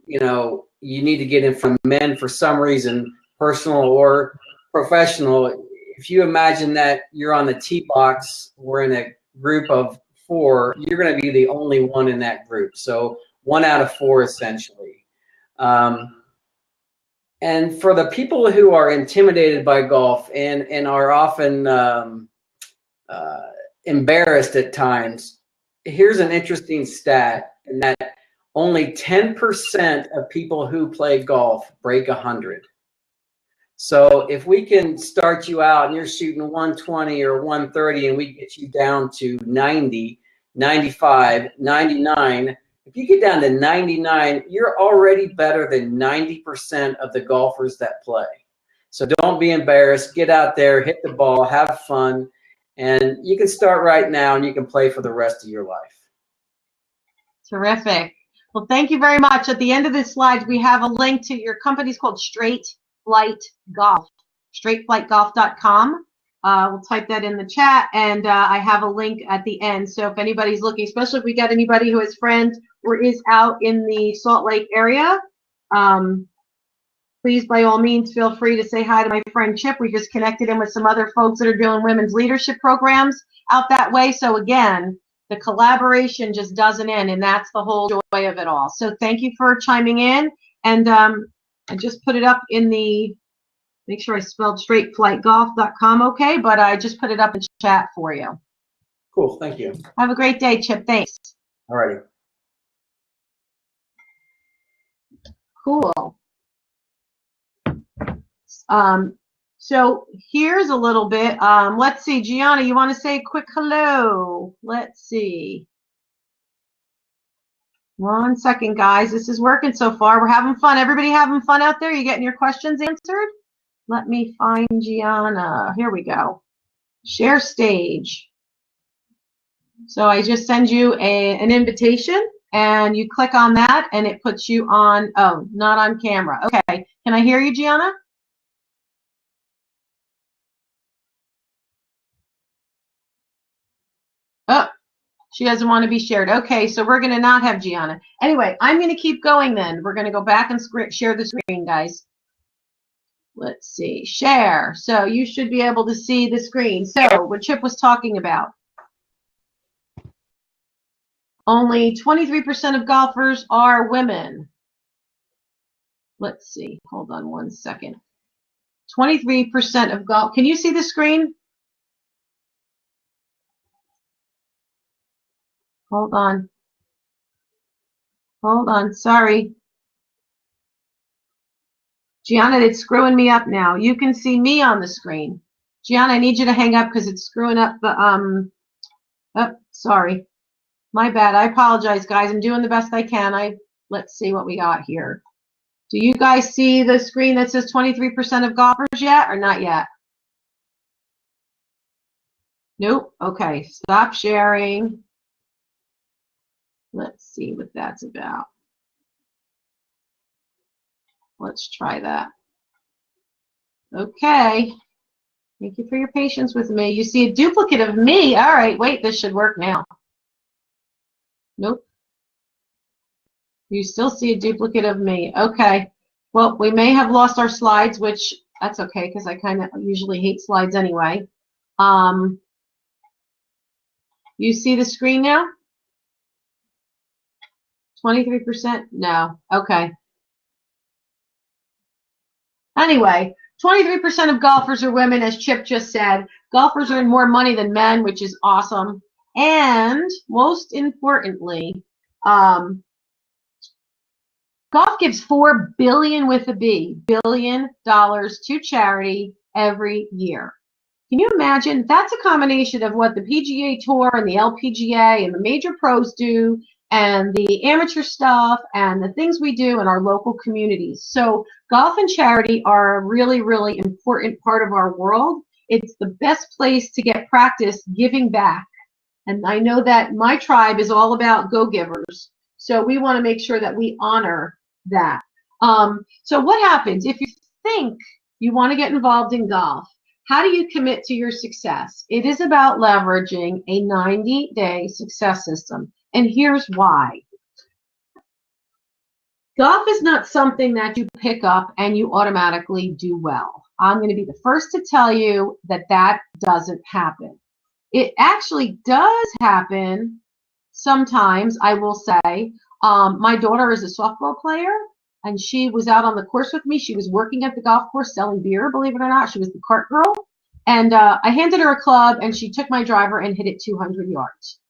you need to get in from men for some reason, personal or professional, if you imagine that you're on the tee box, we're in a group of 4, you're going to be the only one in that group. So 1 out of 4 essentially. And for the people who are intimidated by golf and are often embarrassed at times, here's an interesting stat, in that only 10% of people who play golf break 100. So if we can start you out and you're shooting 120 or 130 and we get you down to 90, 95, 99, if you get down to 99, you're already better than 90% of the golfers that play. So don't be embarrassed. Get out there, hit the ball, have fun, and you can start right now and you can play for the rest of your life. Terrific. Well, thank you very much. At the end of this slide, we have a link to your company's called Straight Flight Golf, straightflightgolf.com. We'll type that in the chat, and I have a link at the end. So if anybody's looking, especially if we got anybody who has friends or is out in the Salt Lake area, please, by all means, feel free to say hi to my friend Chip. We just connected him with some other folks that are doing women's leadership programs out that way. So again, the collaboration just doesn't end, and that's the whole joy of it all. So thank you for chiming in, and I just put it up in the, make sure I spelled straightflightgolf.com okay, but I just put it up in chat for you. Cool, thank you. Have a great day, Chip. Thanks. All righty. Cool. So here's a little bit. Let's see, Gianna, you want to say a quick hello? Let's see. 1 second, guys. This is working so far. We're having fun. Everybody having fun out there? You getting your questions answered? Let me find Gianna. Here we go. Share stage. So I just send you an invitation, and you click on that, and it puts you on, oh, not on camera. Okay. Can I hear you, Gianna? Oh, she doesn't want to be shared. Okay, so we're going to not have Gianna. Anyway, I'm going to keep going then. We're going to go back and share the screen, guys. Let's see. Share. So you should be able to see the screen. So what Chip was talking about. Only 23% of golfers are women. Let's see. Hold on one second. 23% of golf. Can you see the screen? Hold on. Hold on. Sorry. Gianna, it's screwing me up now. You can see me on the screen. Gianna, I need you to hang up because it's screwing up the, oh, sorry. My bad. I apologize, guys. I'm doing the best I can. Let's see what we got here. Do you guys see the screen that says 23% of golfers yet or not yet? Nope. Okay. Stop sharing. Let's see what that's about. Let's try that. Okay. Thank you for your patience with me. You see a duplicate of me. All right. Wait, this should work now. Nope. You still see a duplicate of me. Okay. Well, we may have lost our slides, which that's okay because I kind of usually hate slides anyway. You see the screen now? 23%? No. Okay. Anyway, 23% of golfers are women, as Chip just said. Golfers earn more money than men, which is awesome. And most importantly, golf gives $4 billion with a B, $billion to charity every year. Can you imagine? That's a combination of what the PGA Tour and the LPGA and the major pros do and the amateur stuff and the things we do in our local communities. So golf and charity are a really, really important part of our world. It's the best place to get practice giving back. And I know that my tribe is all about go-givers. So we want to make sure that we honor that. So what happens if you think you want to get involved in golf? How do you commit to your success? It is about leveraging a 90-day success system. And here's why. Golf is not something that you pick up and you automatically do well. I'm going to be the first to tell you that that doesn't happen. It actually does happen sometimes, I will say. My daughter is a softball player, and she was out on the course with me. She was working at the golf course selling beer, believe it or not. She was the cart girl. And I handed her a club, and she took my driver and hit it 200 yards.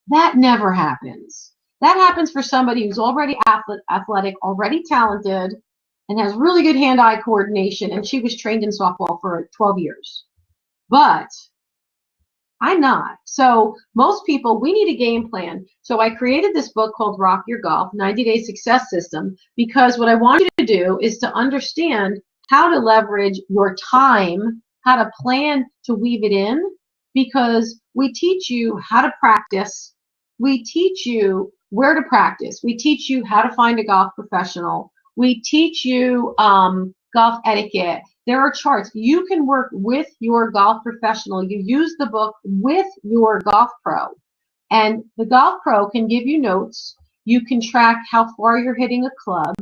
That never happens. That happens for somebody who's already athletic, already talented, and has really good hand-eye coordination, and she was trained in softball for 12 years. But I'm not. So most people, we need a game plan. So I created this book called Rock Your Golf, 90-Day Success System, because what I want you to do is to understand how to leverage your time, how to plan to weave it in, because we teach you how to practice. We teach you where to practice. We teach you how to find a golf professional. We teach you golf etiquette. There are charts. You can work with your golf professional. You use the book with your golf pro. And the golf pro can give you notes. You can track how far you're hitting a club.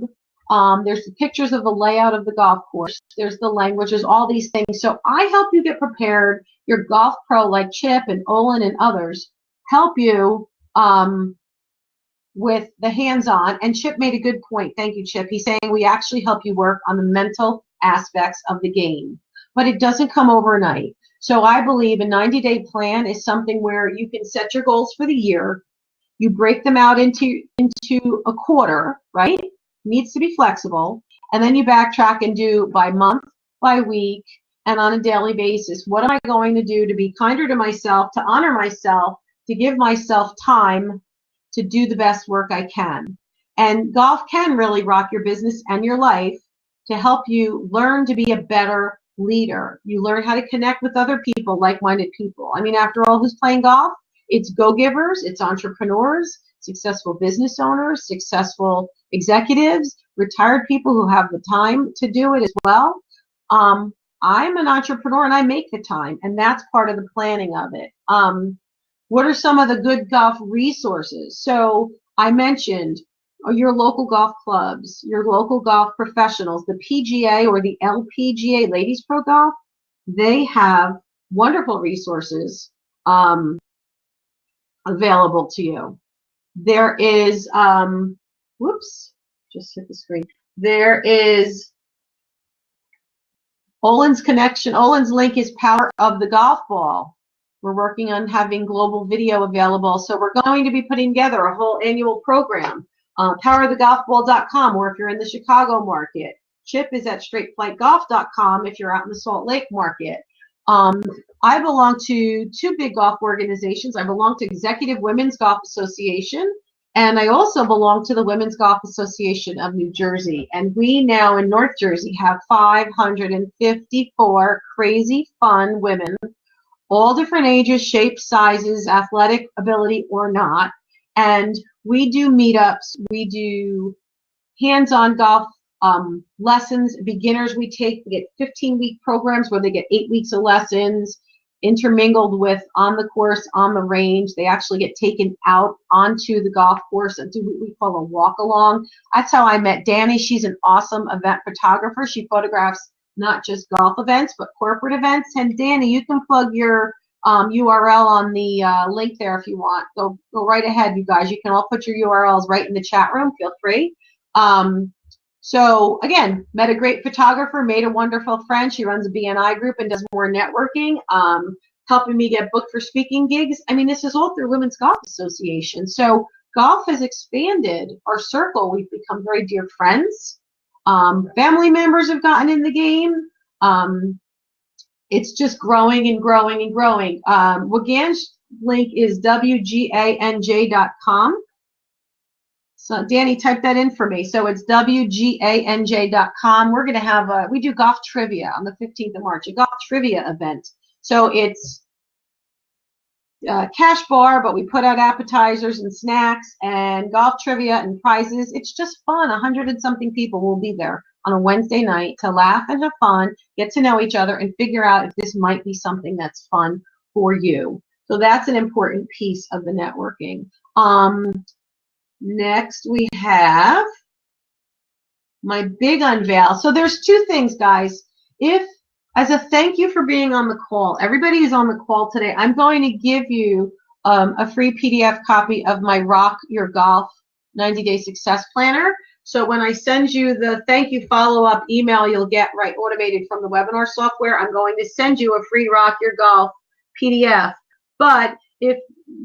There's the pictures of the layout of the golf course. There's the language. There's all these things. So I help you get prepared. Your golf pro like Chip and Olin and others help you with the hands-on. And Chip made a good point. Thank you, Chip. He's saying we actually help you work on the mental aspects of the game, but it doesn't come overnight. So I believe a 90-day plan is something where you can set your goals for the year. You break them out into a quarter, right? Needs to be flexible. And then you backtrack and do by month, by week, and on a daily basis. What am I going to do to be kinder to myself, to honor myself, to give myself time to do the best work I can? And golf can really rock your business and your life to help you learn to be a better leader. You learn how to connect with other people, like-minded people. I mean, after all, who's playing golf? It's go-givers, it's entrepreneurs, successful business owners, successful executives, retired people who have the time to do it as well. I'm an entrepreneur and I make the time, and that's part of the planning of it. What are some of the good golf resources? So I mentioned your local golf clubs, your local golf professionals, the PGA or the LPGA, Ladies Pro Golf. They have wonderful resources available to you. There is, whoops, just hit the screen. There is Olin's connection. Olin's link is Power of the Golf Ball. We're working on having global video available. So we're going to be putting together a whole annual program. Powerofthegolfball.com, or if you're in the Chicago market. Chip is at straightflightgolf.com if you're out in the Salt Lake market. I belong to two big golf organizations. I belong to Executive Women's Golf Association, and I also belong to the Women's Golf Association of New Jersey. And we now in North Jersey have 554 crazy fun women, all different ages, shapes, sizes, athletic ability or not. And we do meetups. We do hands-on golf lessons. Beginners we take, we get 15-week programs where they get 8 weeks of lessons intermingled with on the course, on the range. They actually get taken out onto the golf course and do what we call a walk-along. That's how I met Danny. She's an awesome event photographer. She photographs not just golf events, but corporate events. And Danny, you can plug your URL on the link there if you want. Go right ahead, you guys. You can all put your URLs right in the chat room. Feel free. So again, met a great photographer, made a wonderful friend. She runs a BNI group and does more networking, helping me get booked for speaking gigs. I mean, this is all through Women's Golf Association. So golf has expanded our circle. We've become very dear friends. Family members have gotten in the game. It's just growing and growing and growing. Wagan's link is wganj.com. So Danny, type that in for me. So it's wganj.com. We're going to have we do golf trivia on the 15th of March, a golf trivia event. So it's cash bar, but we put out appetizers and snacks and golf trivia and prizes. It's just fun. 100 and something people will be there on a Wednesday night to laugh and have fun, get to know each other, and figure out if this might be something that's fun for you. So that's an important piece of the networking. Next, we have my big unveil. So there's two things, guys. As a thank you for being on the call, everybody who's on the call today, I'm going to give you a free PDF copy of my Rock Your Golf 90-Day Success Planner. So when I send you the thank you follow-up email you'll get right automated from the webinar software, I'm going to send you a free Rock Your Golf PDF. But the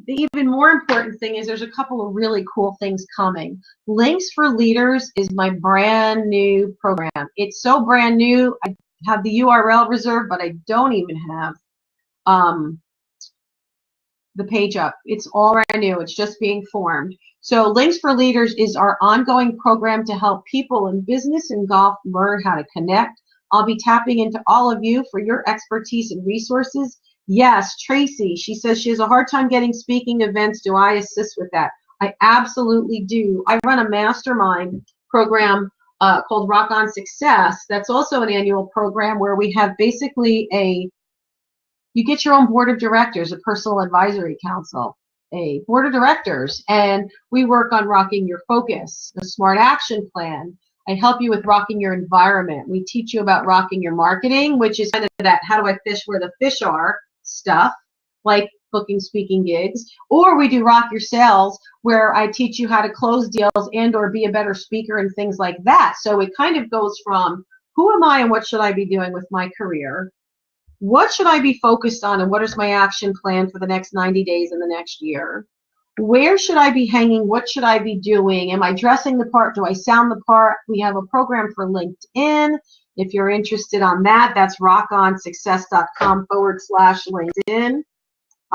even more important thing is there's a couple of really cool things coming. Links for Leaders is my brand new program. It's so brand new. I have the URL reserved, but I don't even have the page up. It's all brand new. It's just being formed. So Links for Leaders is our ongoing program to help people in business and golf learn how to connect. I'll be tapping into all of you for your expertise and resources. Yes, Tracy, she says she has a hard time getting speaking events. Do I assist with that? I absolutely do. I run a mastermind program called Rock on Success. That's also an annual program where we have basically you get your own board of directors, a personal advisory council, a board of directors, and we work on rocking your focus, the SMART action plan. I help you with rocking your environment. We teach you about rocking your marketing, which is kind of that how do I fish where the fish are stuff, like booking speaking gigs. Or we do Rock Your Sales, where I teach you how to close deals and or be a better speaker and things like that. So it kind of goes from who am I and what should I be doing with my career? What should I be focused on and what is my action plan for the next 90 days in the next year? Where should I be hanging? What should I be doing? Am I dressing the part? Do I sound the part? We have a program for LinkedIn. If you're interested on that, that's rockonsuccess.com/LinkedIn.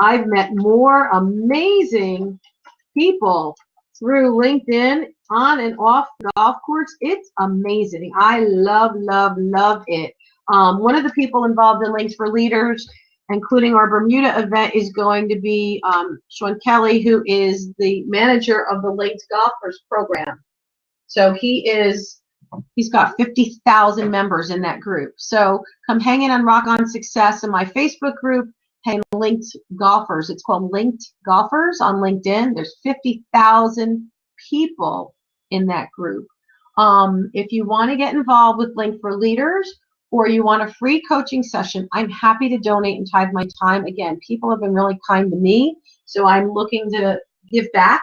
I've met more amazing people through LinkedIn on and off the golf course. It's amazing. I love, love, love it. One of the people involved in Links for Leaders, including our Bermuda event, is going to be Sean Kelly, who is the manager of the Linked Golfers program. So he's got 50,000 members in that group. So come hang in on Rock on Success in my Facebook group, 10 linked golfers. It's called Linked Golfers on LinkedIn. There's 50,000 people in that group. If you want to get involved with Link for Leaders, or you want a free coaching session, I'm happy to donate and tithe my time. Again, people have been really kind to me, so I'm looking to give back.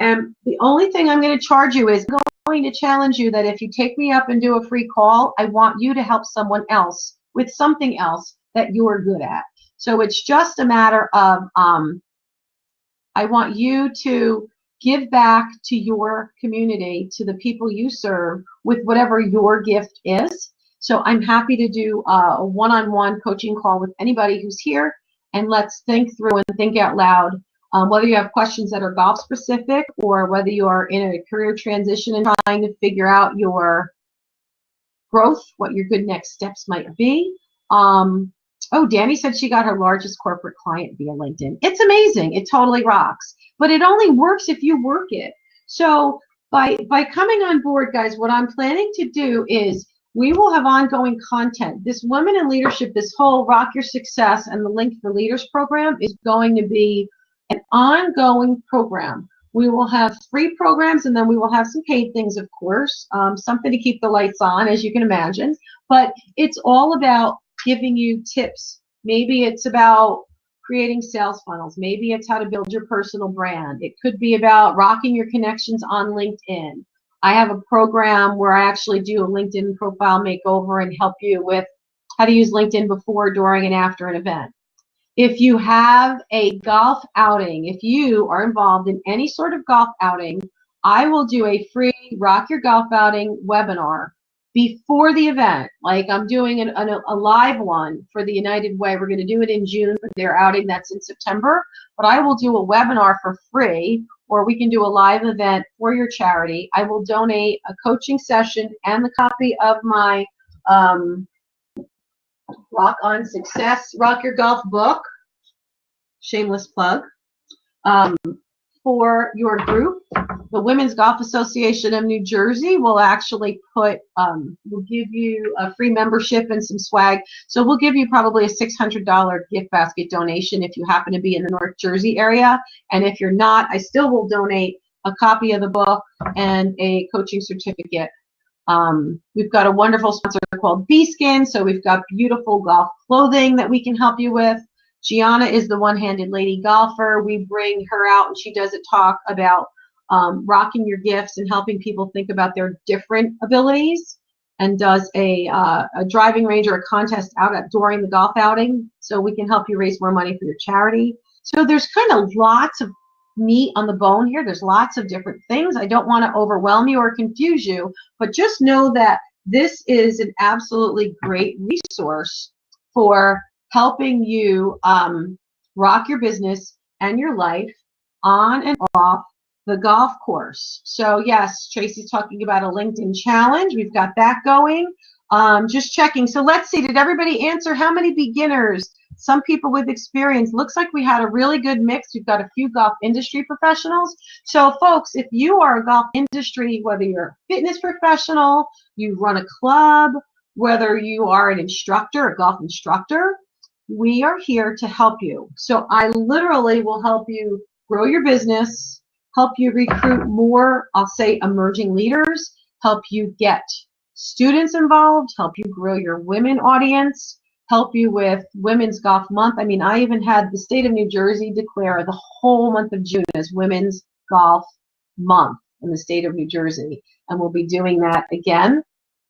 And the only thing I'm going to charge you is I'm going to challenge you that if you take me up and do a free call, I want you to help someone else with something else that you're good at. So it's just a matter of I want you to give back to your community, to the people you serve, with whatever your gift is. So I'm happy to do a one-on-one coaching call with anybody who's here, and let's think through and think out loud, whether you have questions that are golf specific or whether you are in a career transition and trying to figure out your growth, what your good next steps might be. Oh, Danny said she got her largest corporate client via LinkedIn. It's amazing. It totally rocks. But it only works if you work it. So by coming on board, guys, what I'm planning to do is we will have ongoing content. This Women in Leadership, this whole Rock Your Success and the Link for Leaders program is going to be an ongoing program. We will have free programs, and then we will have some paid things, of course, something to keep the lights on, as you can imagine. But it's all about giving you tips. Maybe it's about creating sales funnels. Maybe it's how to build your personal brand. It could be about rocking your connections on LinkedIn. I have a program where I actually do a LinkedIn profile makeover and help you with how to use LinkedIn before, during, and after an event. If you have a golf outing, if you are involved in any sort of golf outing, I will do a free Rock Your Golf Outing webinar before the event. Like I'm doing a live one for the United Way. We're going to do it in June for their outing. That's in September. But I will do a webinar for free, or we can do a live event for your charity. I will donate a coaching session and the copy of my Rock on Success, Rock Your Golf book, shameless plug, for your group. The Women's Golf Association of New Jersey will actually put, will give you a free membership and some swag. So we'll give you probably a $600 gift basket donation if you happen to be in the North Jersey area. And if you're not, I still will donate a copy of the book and a coaching certificate. We've got a wonderful sponsor called B-Skin, so we've got beautiful golf clothing that we can help you with. Gianna is the one-handed lady golfer. We bring her out, and she does a talk about rocking your gifts and helping people think about their different abilities, and does a driving range or a contest out during the golf outing, so we can help you raise more money for your charity. So there's kind of lots of meat on the bone here. There's lots of different things. I don't want to overwhelm you or confuse you, but just know that this is an absolutely great resource for helping you rock your business and your life on and off the golf course. So yes, Tracy's talking about a LinkedIn challenge. We've got that going. Just checking. So let's see, did everybody answer? How many beginners? Some people with experience. Looks like we had a really good mix. We've got a few golf industry professionals. So folks, if you are a golf industry, whether you're a fitness professional, you run a club, whether you are an instructor, a golf instructor, we are here to help you. So I literally will help you grow your business, help you recruit more, I'll say, emerging leaders, help you get students involved, help you grow your women audience, help you with Women's Golf Month. I mean, I even had the state of New Jersey declare the whole month of June as Women's Golf Month in the state of New Jersey. And we'll be doing that again.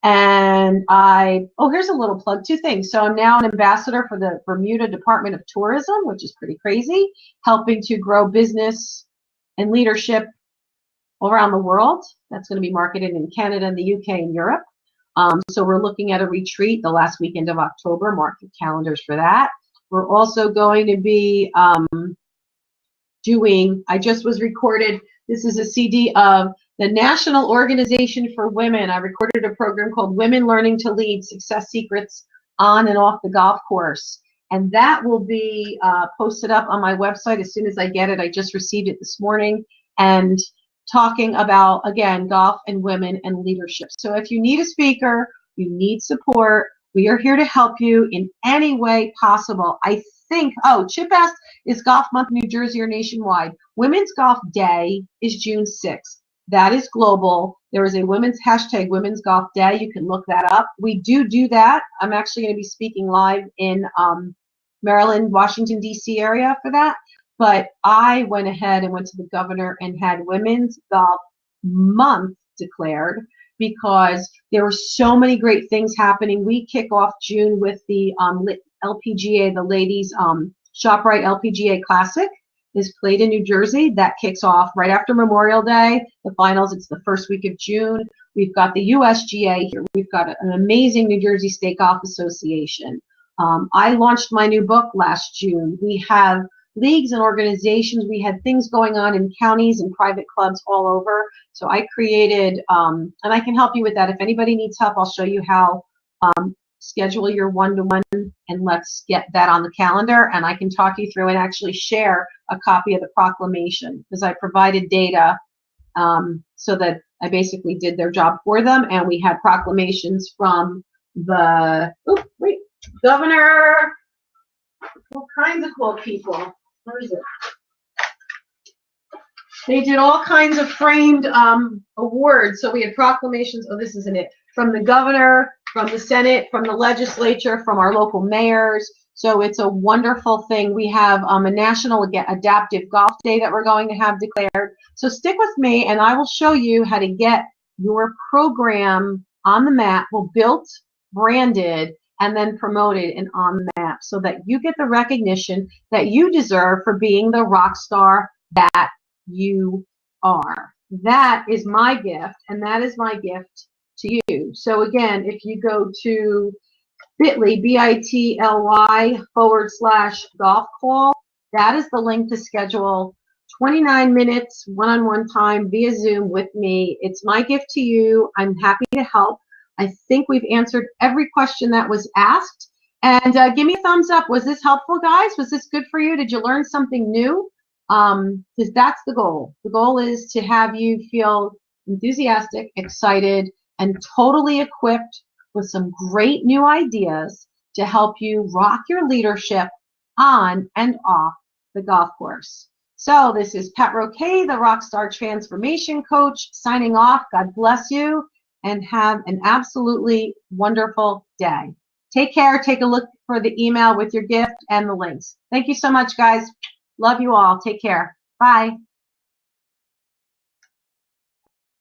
And here's a little plug, 2 things. So I'm now an ambassador for the Bermuda Department of Tourism, which is pretty crazy, helping to grow business and leadership all around the world. That's going to be marketed in Canada and the UK and Europe. So we're looking at a retreat the last weekend of October. Mark your calendars for that. We're also going to be I just was recorded, this is a CD of the National Organization for Women. I recorded a program called Women Learning to Lead, Success Secrets on and off the golf course. And that will be posted up on my website as soon as I get it. I just received it this morning. And talking about, again, golf and women and leadership. So if you need a speaker, you need support, we are here to help you in any way possible. I think, oh, Chip asked, is Golf Month New Jersey or nationwide? Women's Golf Day is June 6th. That is global. There is a women's hashtag Women's Golf Day. You can look that up. We do that. I'm actually going to be speaking live in Maryland, Washington, D.C. area for that. But I went ahead and went to the governor and had Women's Golf Month declared because there were so many great things happening. We kick off June with the LPGA, the ladies ShopRite LPGA Classic is played in New Jersey. That kicks off right after Memorial Day. The finals, it's the first week of June. We've got the USGA here. We've got an amazing New Jersey State Golf Association. I launched my new book last June. We have leagues and organizations. We had things going on in counties and private clubs all over. So I created, and I can help you with that. If anybody needs help, I'll show you how schedule your one-to-one, and let's get that on the calendar. And I can talk you through and actually share a copy of the proclamation because I provided data so that I basically did their job for them. And we had proclamations from the governor, all kinds of cool people. Where is it? They did all kinds of framed awards. So we had proclamations. Oh, this isn't it. From the governor, from the Senate, from the legislature, from our local mayors. So it's a wonderful thing. We have a national adaptive golf day that we're going to have declared. So stick with me and I will show you how to get your program on the map, well, built, branded, and then promoted and on the map so that you get the recognition that you deserve for being the rock star that you are. That is my gift, and that is my gift to you. So again, if you go to bit.ly, bit.ly/golf call, that is the link to schedule 29 minutes one-on-one time via Zoom with me. It's my gift to you. I'm happy to help. I think we've answered every question that was asked. And give me a thumbs up. Was this helpful, guys? Was this good for you? Did you learn something new? Because that's the goal. The goal is to have you feel enthusiastic, excited, and totally equipped with some great new ideas to help you rock your leadership on and off the golf course. So this is Pat Roque, the Rockstar Transformation Coach, signing off. God bless you. And have an absolutely wonderful day. Take care. Take a look for the email with your gift and the links. Thank you so much, guys. Love you all. Take care. Bye.